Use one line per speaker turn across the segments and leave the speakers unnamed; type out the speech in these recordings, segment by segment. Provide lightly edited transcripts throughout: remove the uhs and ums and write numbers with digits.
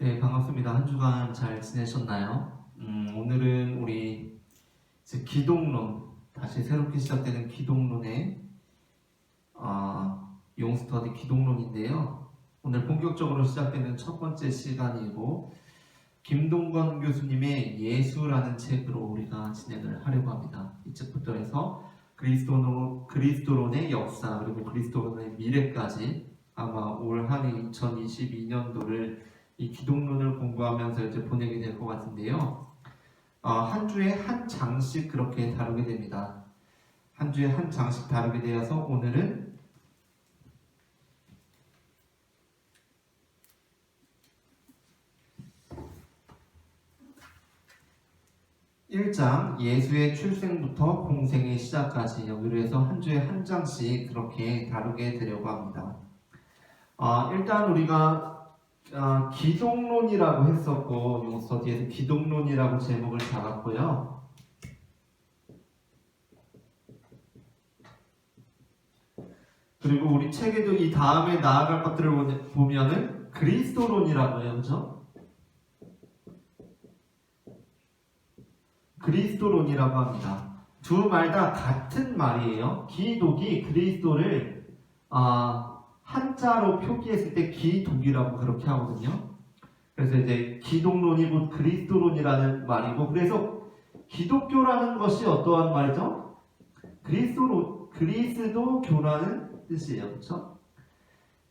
네, 반갑습니다. 한 주간 잘 지내셨나요? 오늘은 우리 이제 기독론, 다시 새롭게 시작되는 기독론의 용스터디 기독론인데요. 오늘 본격적으로 시작되는 첫 번째 시간이고, 김동건 교수님의 예수라는 책으로 우리가 진행을 하려고 합니다. 이 책부터 해서 그리스도론의 역사 그리고 그리스도론의 미래까지 아마 올 한해 2022년도를 이 기독론을 공부하면서 이제 보내게 될 것 같은데요. 한 주에 한 장씩 그렇게 다루게 됩니다. 한 주에 한 장씩 다루게 되어서 오늘은 (1장) 예수의 출생부터 공생의 시작까지 여기로 해서 한 주에 한 장씩 그렇게 다루게 되려고 합니다. 일단 우리가 기독론이라고 했었고, 용스터디에서 기독론이라고 제목을 잡았고요. 그리고 우리 책에도 이 다음에 나아갈 것들을 보면은 그리스도론이라고 해요. 그죠? 그리스도론이라고 합니다. 두 말 다 같은 말이에요. 기독이 그리스도를 한자로 표기했을 때 기독이라고 그렇게 하거든요. 그래서 이제 기독론이 곧 그리스도론이라는 말이고, 그래서 기독교라는 것이 어떠한 말이죠? 그리스도교라는 뜻이에요. 그렇죠?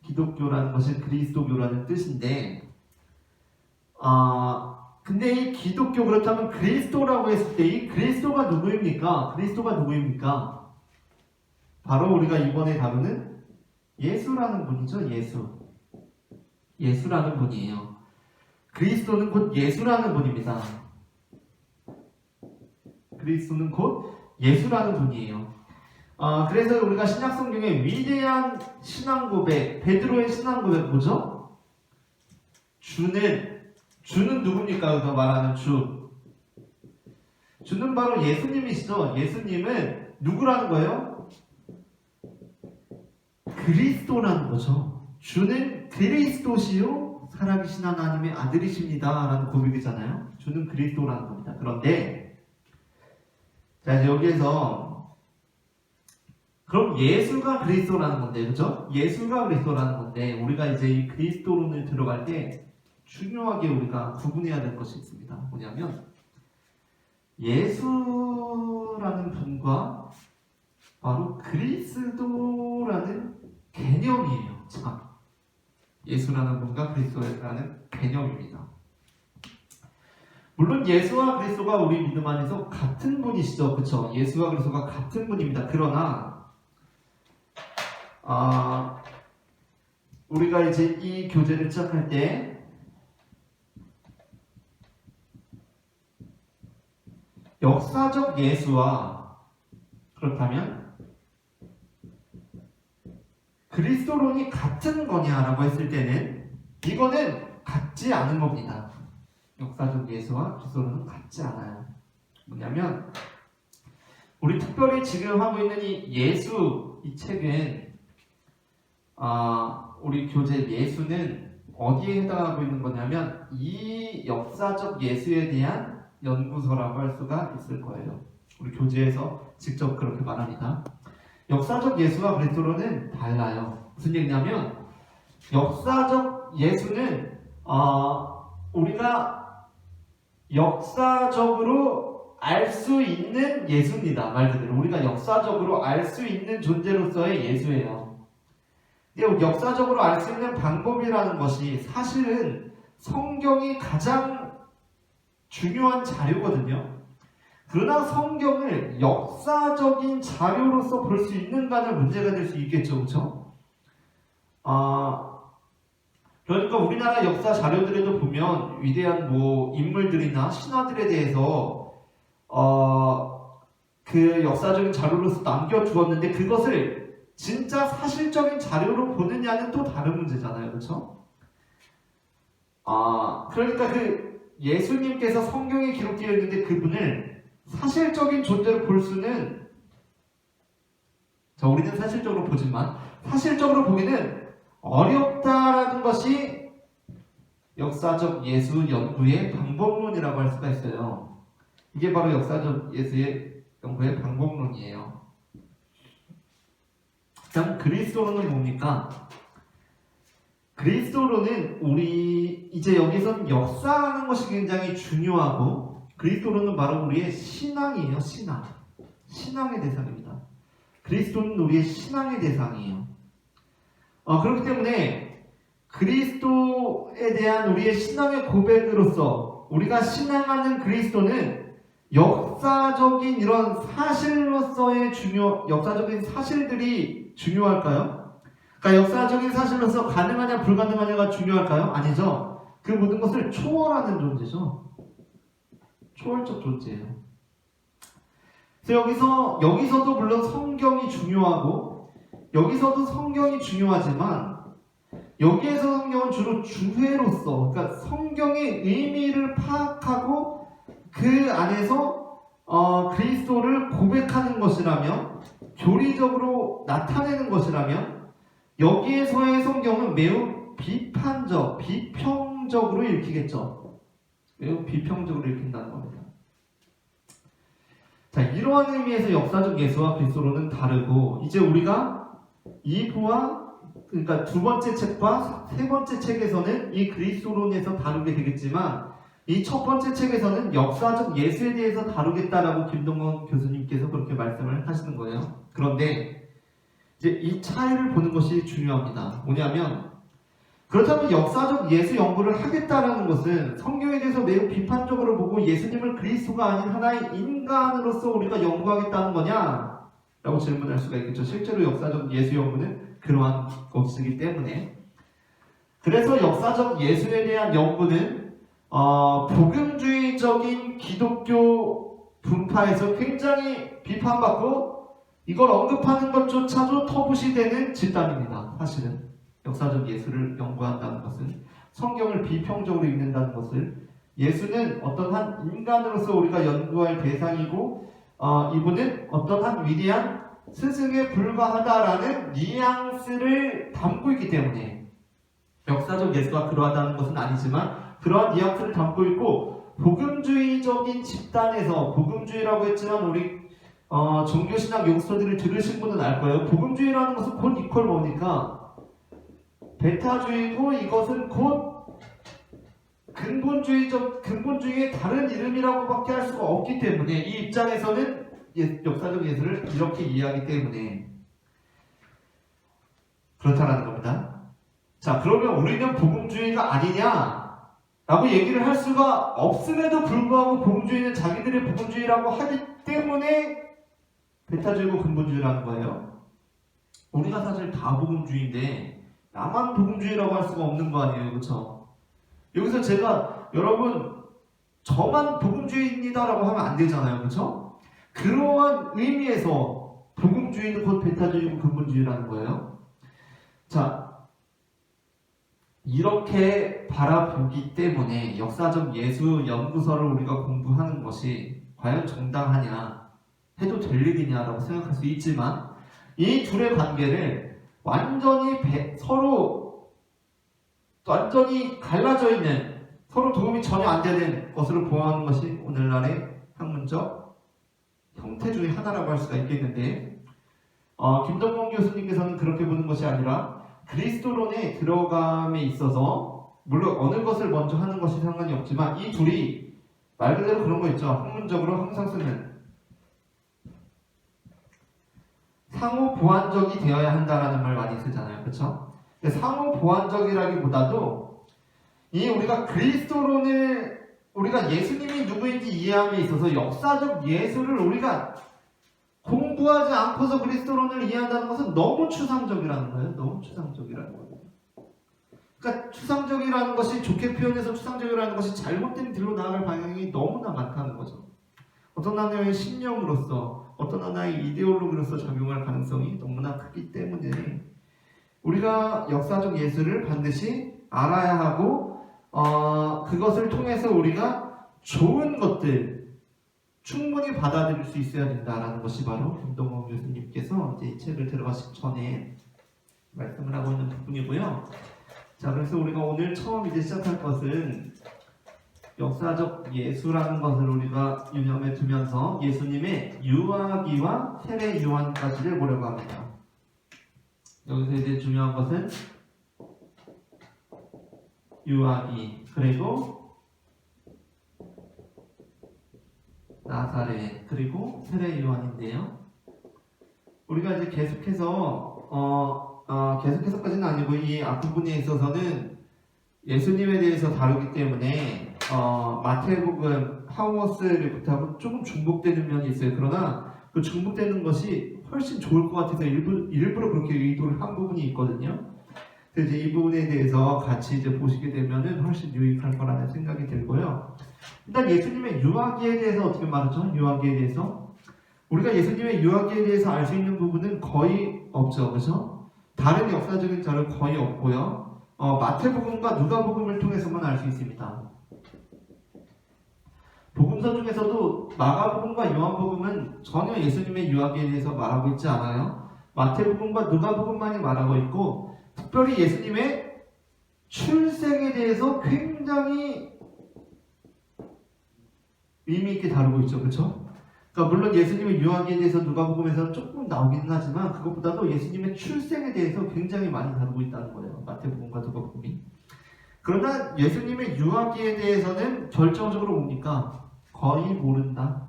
기독교라는 것이 그리스도교라는 뜻인데, 근데 이 기독교, 그렇다면 그리스도라고 했을 때 이 그리스도가 누구입니까? 그리스도가 누구입니까? 바로 우리가 이번에 다루는 예수라는 분이죠. 예수라는 분이에요. 그리스도는 곧 예수라는 분입니다. 그리스도는 곧 예수라는 분이에요. 그래서 우리가 신약성경의 위대한 신앙고백, 베드로의 신앙고백 뭐죠? 주는 누굽니까? 여기서 말하는 주는 바로 예수님이시죠. 예수님은 누구라는 거예요? 그리스도라는 거죠. 주는 그리스도시요 살아계신 하나님의 아들이십니다 라는 고백이잖아요. 주는 그리스도라는 겁니다. 그런데 자, 이제 여기에서 그럼 예수가 그리스도라는 건데, 그죠? 예수가 그리스도라는 건데, 우리가 이제 이 그리스도론을 들어갈 때 중요하게 우리가 구분해야 될 것이 있습니다. 뭐냐면 예수라는 분과 바로 그리스도라는 개념이에요. 참, 예수라는 분과 그리스도라는 개념입니다. 물론 예수와 그리스도가 우리 믿음 안에서 같은 분이시죠. 그렇죠? 예수와 그리스도가 같은 분입니다. 그러나 우리가 이제 이 교제를 시작할 때 역사적 예수와 그렇다면 그리스도론이 같은 거냐라고 했을 때는 이거는 같지 않은 겁니다. 역사적 예수와 그리스도론은 같지 않아요. 뭐냐면 우리 특별히 지금 하고 있는 이 예수, 이 책은 우리 교재 예수는 어디에 해당하고 있는 거냐면 이 역사적 예수에 대한 연구서라고 할 수가 있을 거예요. 우리 교재에서 직접 그렇게 말합니다. 역사적 예수와 그리스도론은 달라요. 무슨 얘기냐면 역사적 예수는 우리가 역사적으로 알 수 있는 예수입니다. 말 그대로 우리가 역사적으로 알 수 있는 존재로서의 예수예요. 근데 역사적으로 알 수 있는 방법이라는 것이 사실은 성경이 가장 중요한 자료거든요. 그러나 성경을 역사적인 자료로서 볼 수 있는가는 문제가 될 수 있겠죠. 그렇죠? 그러니까 우리나라 역사 자료들에도 보면 위대한 인물들이나 신화들에 대해서 그 역사적인 자료로서 남겨두었는데 그것을 진짜 사실적인 자료로 보느냐는 또 다른 문제잖아요. 그렇죠? 그러니까 예수님께서 성경에 기록되어 있는데 그분을 사실적인 존재로 볼 수는, 우리는 사실적으로 보지만 사실적으로 보기는 어렵다라는 것이 역사적 예수 연구의 방법론이라고 할 수가 있어요. 이게 바로 역사적 예수의 연구의 방법론이에요. 그럼 그리스도론은 뭡니까? 그리스도론은 우리 이제 여기서는 역사하는 것이 굉장히 중요하고, 그리스도론은 바로 우리의 신앙이에요. 신앙의 대상입니다. 그리스도는 우리의 신앙의 대상이에요. 그렇기 때문에 그리스도에 대한 우리의 신앙의 고백으로서 우리가 신앙하는 그리스도는 역사적인 이런 사실로서의 역사적인 사실들이 중요할까요? 그러니까 역사적인 사실로서 가능하냐 불가능하냐가 중요할까요? 아니죠. 그 모든 것을 초월하는 존재죠. 초월적 존재예요. 그래서 여기서도 물론 성경이 중요하고, 여기서도 성경이 중요하지만, 여기에서 성경은 주로 주회로서, 그러니까 성경의 의미를 파악하고 그 안에서 그리스도를 고백하는 것이라면, 교리적으로 나타내는 것이라면, 여기에서의 성경은 매우 비평적으로 읽히겠죠. 매우 비평적으로 읽힌다는 겁니다. 자, 이러한 의미에서 역사적 예수와 그리스도로는 다르고, 이제 우리가 2부와 그러니까 두 번째 책과 세 번째 책에서는 이 그리스도론에서 다루게 되겠지만, 이 첫 번째 책에서는 역사적 예수에 대해서 다루겠다라고 김동건 교수님께서 그렇게 말씀을 하시는 거예요. 그런데 이제 이 차이를 보는 것이 중요합니다. 뭐냐면, 그렇다면 역사적 예수 연구를 하겠다라는 것은 성경에 대해서 매우 비판적으로 보고 예수님을 그리스도가 아닌 하나의 인간으로서 우리가 연구하겠다는 거냐? 라고 질문할 수가 있겠죠. 실제로 역사적 예수 연구는 그러한 것이기 때문에. 그래서 역사적 예수에 대한 연구는 복음주의적인 기독교 분파에서 굉장히 비판받고, 이걸 언급하는 것조차도 터부시되는 집단입니다. 사실은 역사적 예수를 연구한다는 것은, 성경을 비평적으로 읽는다는 것을, 예수는 어떤 한 인간으로서 우리가 연구할 대상이고, 이분은 어떤 한 위대한 스승에 불과하다라는 뉘앙스를 담고 있기 때문에, 역사적 예수가 그러하다는 것은 아니지만 그러한 뉘앙스를 담고 있고, 복음주의적인 집단에서, 복음주의라고 했지만 우리 종교신학 용서들을 들으신 분은 알 거예요. 복음주의라는 것은 곧 이퀄 뭡니까? 베타주의고, 이것은 곧 근본주의의 다른 이름이라고밖에 할 수가 없기 때문에, 이 입장에서는 역사적 예수를 이렇게 이해하기 때문에 그렇다라는 겁니다. 자, 그러면 우리는 복음주의가 아니냐? 라고 얘기를 할 수가 없음에도 불구하고 복음주의는 자기들의 복음주의라고 하기 때문에 베타주의고 근본주의라는 거예요. 우리가 사실 다 복음주의인데 나만 복음주의라고 할 수가 없는 거 아니에요, 그렇죠? 여기서 제가 여러분 저만 복음주의입니다라고 하면 안 되잖아요, 그렇죠? 그러한 의미에서 복음주의는 곧 베타주의고 근본주의라는 거예요. 자, 이렇게 바라보기 때문에 역사적 예수 연구서를 우리가 공부하는 것이 과연 정당하냐, 해도 될 일이냐라고 생각할 수 있지만, 이 둘의 관계를 서로 완전히 갈라져 있는, 서로 도움이 전혀 안 되는 것으로 보아하는 것이 오늘날의 학문적 형태 중에 하나라고 할 수가 있겠는데, 김동건 교수님께서는 그렇게 보는 것이 아니라 그리스도론에 들어감에 있어서, 물론 어느 것을 먼저 하는 것이 상관이 없지만 이 둘이 말 그대로 그런 거 있죠. 학문적으로 항상 쓰는 상호 보완적이 되어야 한다라는 말 많이 쓰잖아요, 그렇죠? 근데 상호 보완적이라기보다도 이 우리가 그리스도론을, 우리가 예수님이 누구인지 이해함에 있어서 역사적 예수를 우리가 공부하지 않고서 그리스도론을 이해한다는 것은 너무 추상적이라는 거예요. 너무 추상적이라는 거예요. 그러니까 추상적이라는 것이, 좋게 표현해서 추상적이라는 것이 잘못된 길로 나아갈 방향이 너무나 많다는 거죠. 어떤 하나의 신념으로서, 어떤 하나의 이데올로기로서 작용할 가능성이 너무나 크기 때문에 우리가 역사적 예수를 반드시 알아야 하고, 그것을 통해서 우리가 좋은 것들 충분히 받아들일 수 있어야 된다라는 것이 바로 김동건 교수님께서 이제 이 책을 들어가시기 전에 말씀을 하고 있는 부분이고요. 자, 그래서 우리가 오늘 처음 이제 시작할 것은 역사적 예수라는 것을 우리가 유념해 두면서 예수님의 유아기와 세례 요한까지를 보려고 합니다. 여기서 이제 중요한 것은 유아기, 그리고 나사렛, 그리고 세례 요한인데요. 우리가 이제 계속해서까지는 아니고 이 앞부분에 있어서는 예수님에 대해서 다루기 때문에 마태복음, 하우머스 리포트하고 조금 중복되는 면이 있어요. 그러나 그 중복되는 것이 훨씬 좋을 것 같아서 일부러 그렇게 의도를 한 부분이 있거든요. 그래서 이제 이 부분에 대해서 같이 이제 보시게 되면은 훨씬 유익할 거라는 생각이 들고요. 일단 예수님의 유아기에 대해서 어떻게 말하죠? 유아기에 대해서 우리가 예수님의 유아기에 대해서 알 수 있는 부분은 거의 없죠, 그렇죠? 다른 역사적인 자료 거의 없고요. 마태복음과 누가복음을 통해서만 알 수 있습니다. 복음서 중에서도 마가복음과 요한복음은 전혀 예수님의 유아기에 대해서 말하고 있지 않아요. 마태복음과 누가복음만이 말하고 있고, 특별히 예수님의 출생에 대해서 굉장히 의미 있게 다루고 있죠, 그렇죠? 그러니까 물론 예수님의 유아기에 대해서 누가복음에서 조금 나오기는 하지만 그것보다도 예수님의 출생에 대해서 굉장히 많이 다루고 있다는 거예요. 마태복음과 누가복음이. 그러나 예수님의 유아기에 대해서는 결정적으로 뭡니까? 거의 모른다.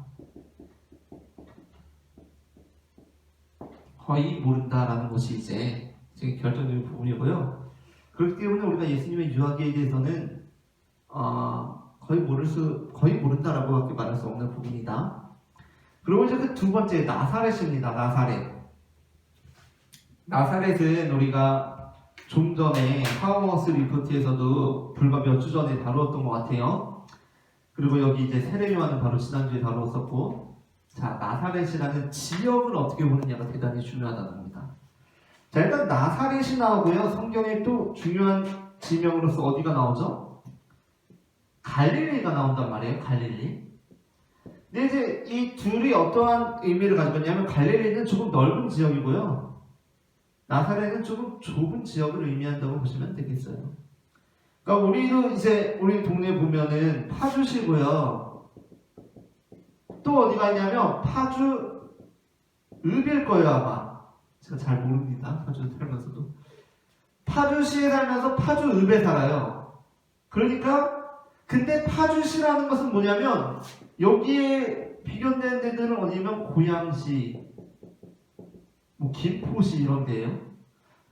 거의 모른다라는 것이 이제 결정적인 부분이고요. 그렇기 때문에 우리가 예수님의 유아기에 대해서는 거의 모른다라고밖에 말할 수 없는 부분이다. 그리고 이제 그 두 번째 나사렛입니다. 나사렛은 우리가 좀 전에 하우머스 리포트에서도 불과 몇 주 전에 다루었던 것 같아요. 그리고 여기 이제 세례 요한은 바로 지난주에 다루었었고, 자, 나사렛이라는 지역을 어떻게 보느냐가 대단히 중요하다는 겁니다. 자, 일단 나사렛이 나오고요. 성경에 또 중요한 지명으로서 어디가 나오죠? 갈릴리가 나온단 말이에요. 갈릴리. 근데 이제 이 둘이 어떠한 의미를 가지고 있냐면 갈릴리는 조금 넓은 지역이고요. 나사렛은 조금 좁은 지역을 의미한다고 보시면 되겠어요. 그러니까 우리 동네에 보면은 파주시고요. 또 어디가 있냐면 파주 읍일 거예요, 아마. 제가 잘 모릅니다. 파주 살면서도. 파주시에 살면서 파주 읍에 살아요. 그러니까 근데 파주시라는 것은 뭐냐면 여기에 비견되는 데들은 어디냐면 고양시, 뭐 김포시 이런 데예요.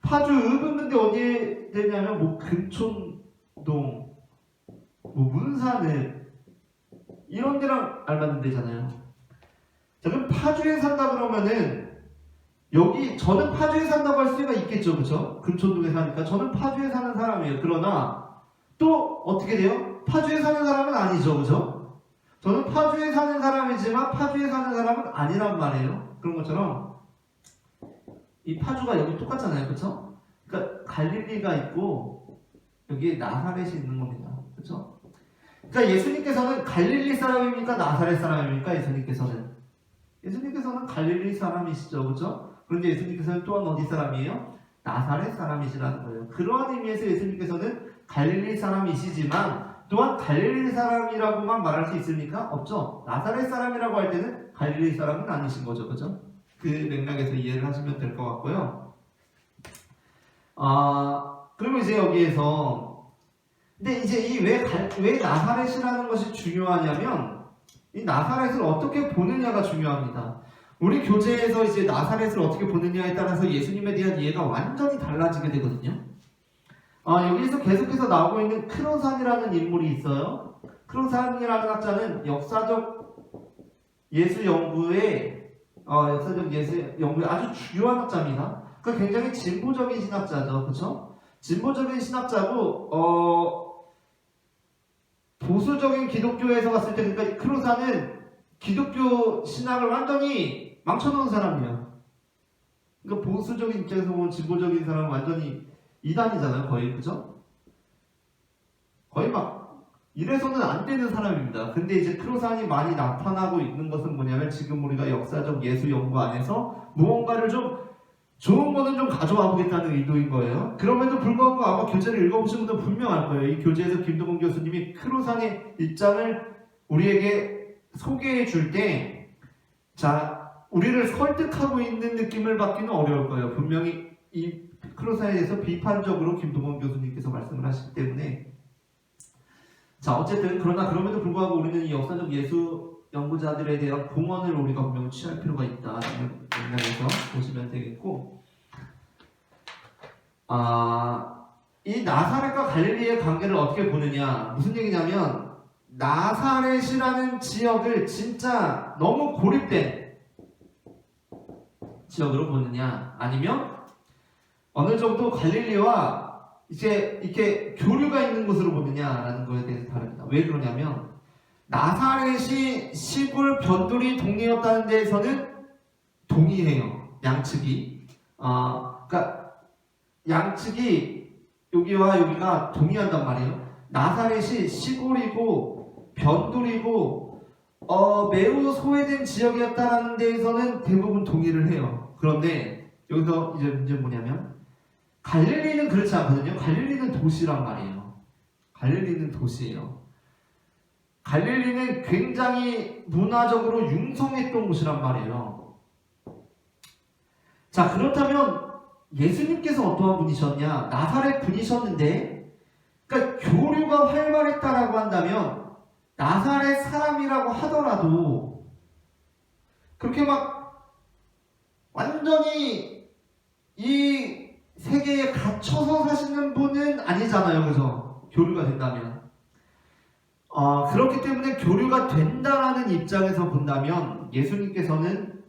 파주 읍은 근데 어디에 되냐면 뭐 금촌동, 뭐 문산읍 이런 데랑 알맞는 데잖아요. 자, 그럼 파주에 산다 그러면은 저는 파주에 산다고 할 수가 있겠죠, 그렇죠? 금촌동에 사니까 저는 파주에 사는 사람이에요. 그러나 또 어떻게 돼요? 파주에 사는 사람은 아니죠, 그렇죠? 저는 파주에 사는 사람이지만 파주에 사는 사람은 아니란 말이에요. 그런 것처럼 이 파주가 여기 똑같잖아요, 그렇죠? 그러니까 갈릴리가 있고 여기에 나사렛이 있는 겁니다, 그렇죠? 그러니까 예수님께서는 갈릴리 사람입니까? 나사렛 사람입니까? 예수님께서는 갈릴리 사람이시죠, 그렇죠? 그런데 예수님께서는 또한 어디 사람이에요? 나사렛 사람이시라는 거예요. 그러한 의미에서 예수님께서는 갈릴리 사람이시지만 또한 갈릴리 사람이라고만 말할 수 있습니까? 없죠. 나사렛 사람이라고 할 때는 갈릴리 사람은 아니신 거죠, 그렇죠? 그 맥락에서 이해를 하시면 될 것 같고요. 그리고 이제 여기에서 근데 이제 왜 나사렛이라는 것이 중요하냐면 이 나사렛을 어떻게 보느냐가 중요합니다. 우리 교재에서 이제 나사렛을 어떻게 보느냐에 따라서 예수님에 대한 이해가 완전히 달라지게 되거든요. 여기서 계속해서 나오고 있는 크로산이라는 인물이 있어요. 크로산이라는 학자는 역사적 예수 연구의 아주 중요한 학자입니다. 그러니까 굉장히 진보적인 신학자죠, 그렇죠? 진보적인 신학자고 보수적인 기독교에서 봤을 때, 그러니까 크로산은 기독교 신학을 완전히 망쳐놓은 사람이에요. 그러니까 보수적인 입장에서 보면 진보적인 사람은 완전히 이단이잖아요, 거의, 그죠? 거의 막 이래서는 안 되는 사람입니다. 근데 이제 크로산이 많이 나타나고 있는 것은 뭐냐면 지금 우리가 역사적 예수 연구 안에서 무언가를 좀 좋은 거는 좀 가져와 보겠다는 의도인 거예요. 그럼에도 불구하고 아마 교재를 읽어보신 분들 분명할 거예요. 이 교재에서 김동건 교수님이 크루상의 입장을 우리에게 소개해 줄 때, 자, 우리를 설득하고 있는 느낌을 받기는 어려울 거예요. 분명히 이 크루상에 대해서 비판적으로 김동건 교수님께서 말씀을 하시기 때문에. 자, 어쨌든 그러나 그럼에도 불구하고 우리는 이 역사적 예수 연구자들에 대한 공헌을 우리가 분명히 취할 필요가 있다는 맥락에서 보시면 되겠고, 이 나사렛과 갈릴리의 관계를 어떻게 보느냐, 무슨 얘기냐면 나사렛이라는 지역을 진짜 너무 고립된 지역으로 보느냐, 아니면 어느 정도 갈릴리와 이제 이렇게 교류가 있는 곳으로 보느냐라는 거에 대해서 다릅니다. 왜 그러냐면 나사렛이 시골 변두리 동네였다는 데에서는 동의해요. 양측이. 그러니까 양측이 여기와 여기가 동의한단 말이에요. 나사렛이 시골이고 변두리고 매우 소외된 지역이었다는 데에서는 대부분 동의를 해요. 그런데 여기서 이제 문제는 뭐냐면 갈릴리는 그렇지 않거든요. 갈릴리는 도시란 말이에요. 갈릴리는 도시예요. 갈릴리는 굉장히 문화적으로 융성했던 곳이란 말이에요. 자, 그렇다면 예수님께서 어떠한 분이셨냐? 나사렛 분이셨는데, 그러니까 교류가 활발했다라고 한다면 나사렛 사람이라고 하더라도 그렇게 막 완전히 이 세계에 갇혀서 사시는 분은 아니잖아요. 그죠? 교류가 된다면. 그렇기 때문에 교류가 된다라는 입장에서 본다면 예수님께서는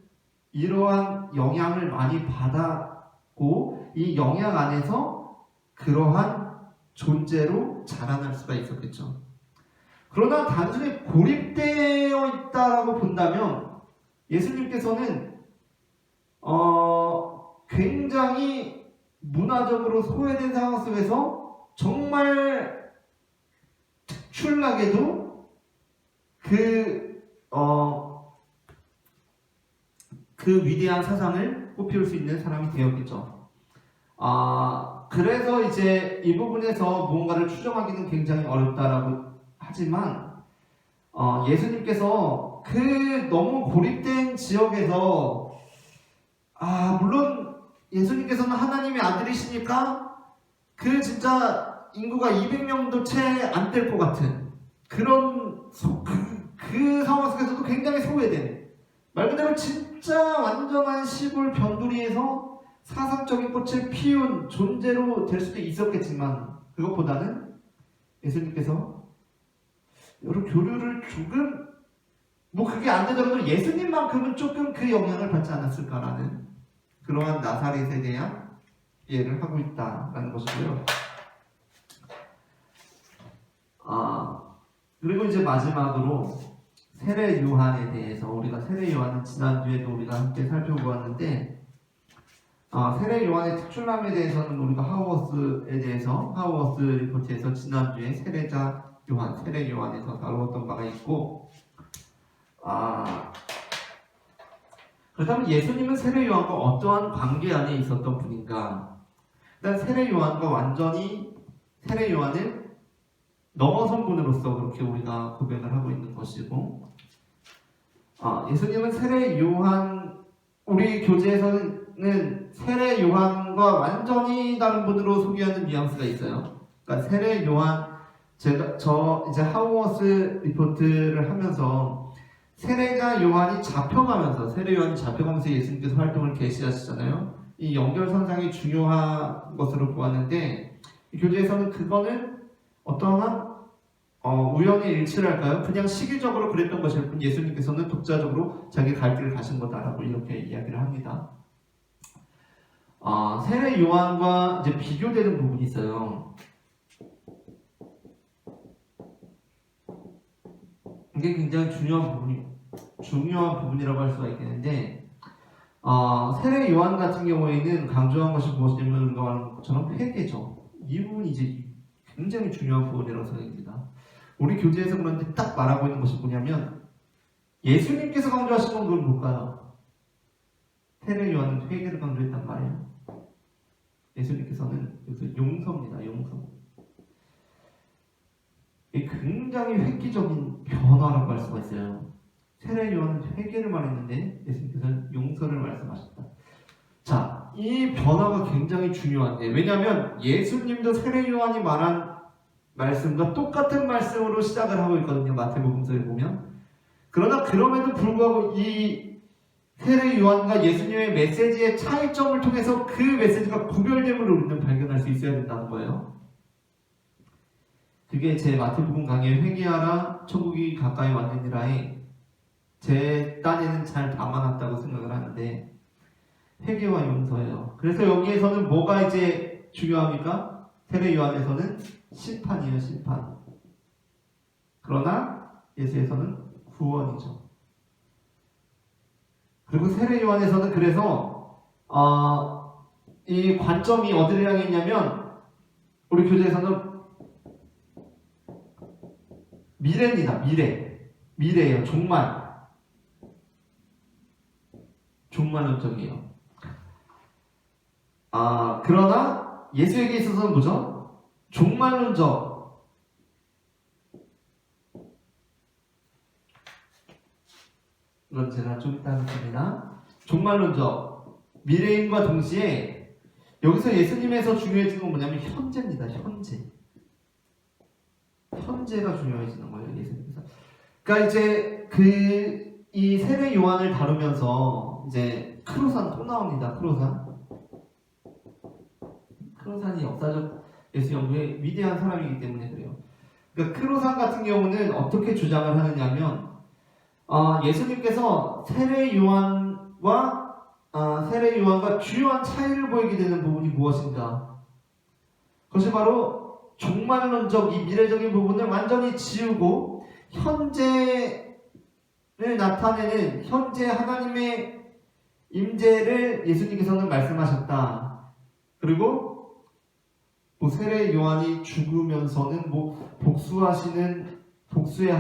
이러한 영향을 많이 받았고 이 영향 안에서 그러한 존재로 자라날 수가 있었겠죠. 그러나 단순히 고립되어 있다라고 본다면 예수님께서는 굉장히 문화적으로 소외된 상황 속에서 정말 특출나게도 그 위대한 사상을 꽃피울 수 있는 사람이 되었겠죠. 그래서 이제 이 부분에서 무언가를 추정하기는 굉장히 어렵다라고 하지만 예수님께서 그 너무 고립된 지역에서 물론 예수님께서는 하나님의 아들이시니까 그 진짜 인구가 200명도 채 안 될 것 같은 그런 그 상황 속에서도 굉장히 소외된 말 그대로 진짜 완전한 시골 변두리에서 사상적인 꽃을 피운 존재로 될 수도 있었겠지만 그것보다는 예수님께서 여러 교류를 조금 그게 안 되더라도 예수님만큼은 조금 그 영향을 받지 않았을까라는 그러한 나사렛에 대한 이해를 하고 있다라는 것이고요. 그리고 이제 마지막으로 세례 요한에 대해서 우리가 세례 요한은 지난주에도 우리가 함께 살펴보았는데 세례 요한의 특출남에 대해서는 우리가 하우어스 리포트에서 지난주에 세례자 요한, 세례 요한에서 다루었던 바가 있고 그렇다면 예수님은 세례 요한과 어떠한 관계 안에 있었던 분인가? 일단 세례 요한과 완전히 세례 요한을 넘어선 분으로서 그렇게 우리가 고백을 하고 있는 것이고 예수님은 세례 요한 우리 교재에서는 세례 요한과 완전히 다른 분으로 소개하는 뉘앙스가 있어요. 그러니까 세례 요한 저 이제 하우어스 리포트를 하면서 세례자 요한이 잡혀가면서 세례 요한이 잡혀가면서 예수님께서 활동을 개시하시잖아요. 이 연결선상이 중요한 것으로 보았는데 이 교재에서는 그거는 어떠한 우연의 일치랄까요? 그냥 시기적으로 그랬던 것일 뿐 예수님께서는 독자적으로 자기 갈 길을 가신 거다라고 이렇게 이야기를 합니다. 세례 요한과 이제 비교되는 부분이 있어요. 이게 굉장히 중요한 부분이라고 할 수가 있겠는데 세례 요한 같은 경우에는 강조한 것이 무엇이냐면 우리가 말하는 것처럼 회개죠. 이 부분이 이제 굉장히 중요한 부분이라고 생각합니다. 우리 교재에서 그런데 딱 말하고 있는 것이 뭐냐면 예수님께서 강조하신 건 그건 뭘까요? 세례 요한은 회개를 강조했단 말이에요. 예수님께서는 여기서 용서입니다. 용서. 이 굉장히 획기적인 변화라고 할 수가 있어요. 세례 요한은 회개를 말했는데 예수님께서는 용서를 말씀하셨다. 자, 이 변화가 굉장히 중요한데, 왜냐하면 예수님도 세례 요한이 말한 말씀과 똑같은 말씀으로 시작을 하고 있거든요. 마태복음서에 보면. 그러나 그럼에도 불구하고 이 세례 요한과 예수님의 메시지의 차이점을 통해서 그 메시지가 구별됨을 우리는 발견할 수 있어야 된다는 거예요. 그게 제 마태복음 강의 회개하라 천국이 가까이 왔느니라에 제 딴에는 잘 담아놨다고 생각을 하는데, 회개와 용서예요. 그래서 여기에서는 뭐가 이제 중요합니까? 세례 요한에서는 심판이에요. 심판. 그러나 예수에서는 구원이죠. 그리고 세례 요한에서는 그래서 이 관점이 어디를 향해 있냐면, 우리 교재에서는 미래입니다. 미래예요. 종말론적이에요. 그러나 예수에게 있어서는 뭐죠? 종말론적. 이건 제가 좀 이따 하겠습니다. 종말론적. 미래인과 동시에 여기서 예수님에서 중요해지는 건 뭐냐면 현재입니다. 현재가 중요해지는 거예요. 예수님께서. 그러니까 이제 이 세례 요한을 다루면서 이제 크로산 또 나옵니다. 크로산이 역사적 예수 연구의 위대한 사람이기 때문에 그래요. 그러니까 크로산 같은 경우는 어떻게 주장을 하느냐면, 예수님께서 세례 요한과 주요한 차이를 보이게 되는 부분이 무엇인가? 그것이 바로 종말론적 이 미래적인 부분을 완전히 지우고 현재를 나타내는 현재 하나님의 임재를 예수님께서는 말씀하셨다. 그리고 세례 요한이 죽으면서는 복수의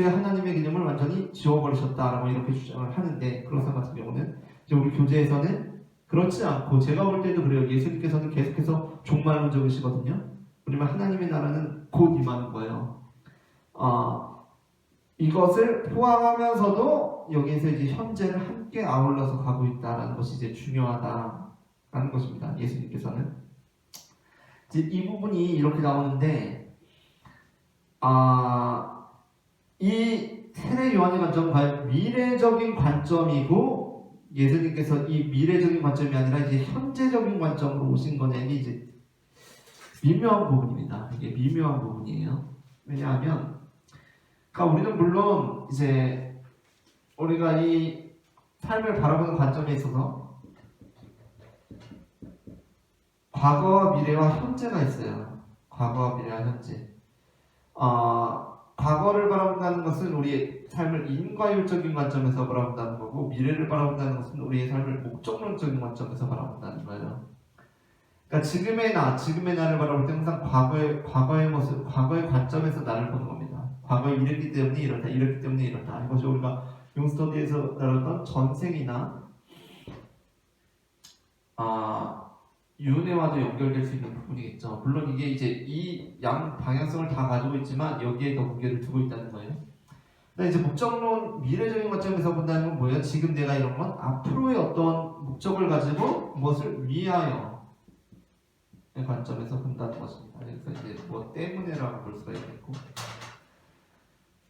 하나님의 개념을 완전히 지워버리셨다라고 이렇게 주장을 하는데, 크로산 같은 경우는 이제 우리 교재에서는 그렇지 않고, 제가 볼 때도 그래요. 예수님께서는 계속해서 종말론적이시거든요. 왜냐면 하나님의 나라는 곧 임하는 거예요. 이것을 포함하면서도 여기에서 이제 현재를 함께 아울러서 가고 있다라는 것이 이제 중요하다라는 것입니다. 예수님께서는 이제 이 부분이 이렇게 나오는데, 이 세례 요한의 관점은 과연 미래적인 관점이고, 예수님께서 이 미래적인 관점이 아니라 이제 현재적인 관점으로 오신 거냐, 이게 이제 미묘한 부분입니다. 이게 미묘한 부분이에요. 왜냐하면, 그러니까 우리는 물론 이제 우리가 이 삶을 바라보는 관점에 있어서 과거와 미래와 현재가 있어요. 과거와 미래와 현재. 과거를 바라본다는 것은 우리의 삶을 인과율적인 관점에서 바라본다는 거고, 미래를 바라본다는 것은 우리의 삶을 목적론적인 관점에서 바라본다는 거예요. 그러니까 지금의 나를 바라볼 때 항상 과거의 모습, 과거의 관점에서 나를 보는 겁니다. 과거에 이랬기 때문에 이렇다. 이것이 우리가 용스터디에서 다뤘던 전생이나 윤회와도 연결될 수 있는 부분이겠죠. 물론 이게 이제 이 양 방향성을 다 가지고 있지만 여기에 더 무게를 두고 있다는 거예요. 근데 이제 목적론 미래적인 관점에서 본다는 건 뭐예요? 지금 내가 이런 건 앞으로의 어떤 목적을 가지고 무엇을 위하여 관점에서 본다는 것입니다. 그래서 이제 뭐 때문에라고 볼 수가 있겠고.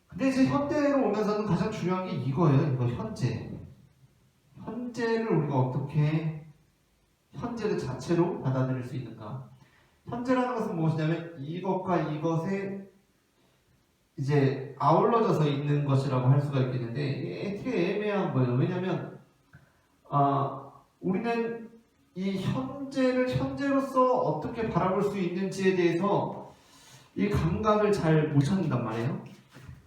근데 이제 현대로 오면서는 가장 중요한 게 이거예요. 이거 현재를 우리가 어떻게 현재를 자체로 받아들일 수 있는가? 현재라는 것은 무엇이냐면 이것과 이것에 이제 아울러져서 있는 것이라고 할 수가 있겠는데, 되게 애매한 거예요. 왜냐하면 우리는 이 현재를 현재로서 어떻게 바라볼 수 있는지에 대해서 이 감각을 잘 못 찾는단 말이에요.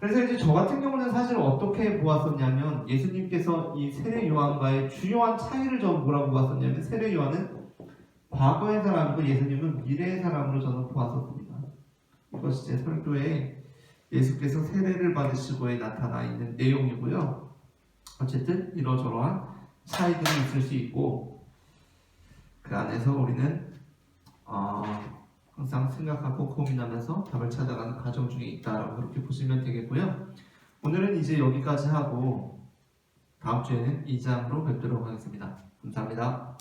그래서 이제 저 같은 경우는 사실 어떻게 보았었냐면, 예수님께서 이 세례 요한과의 주요한 차이를 저는 뭐라고 보았었냐면, 세례 요한은 과거의 사람이고 예수님은 미래의 사람으로 저는 보았었습니다. 이것이 제 설교에 예수께서 세례를 받으시고에 나타나 있는 내용이고요. 어쨌든 이러저러한 차이들이 있을 수 있고, 그 안에서 우리는 항상 생각하고 고민하면서 답을 찾아가는 과정 중에 있다라고 그렇게 보시면 되겠고요. 오늘은 이제 여기까지 하고 다음 주에는 2장으로 뵙도록 하겠습니다. 감사합니다.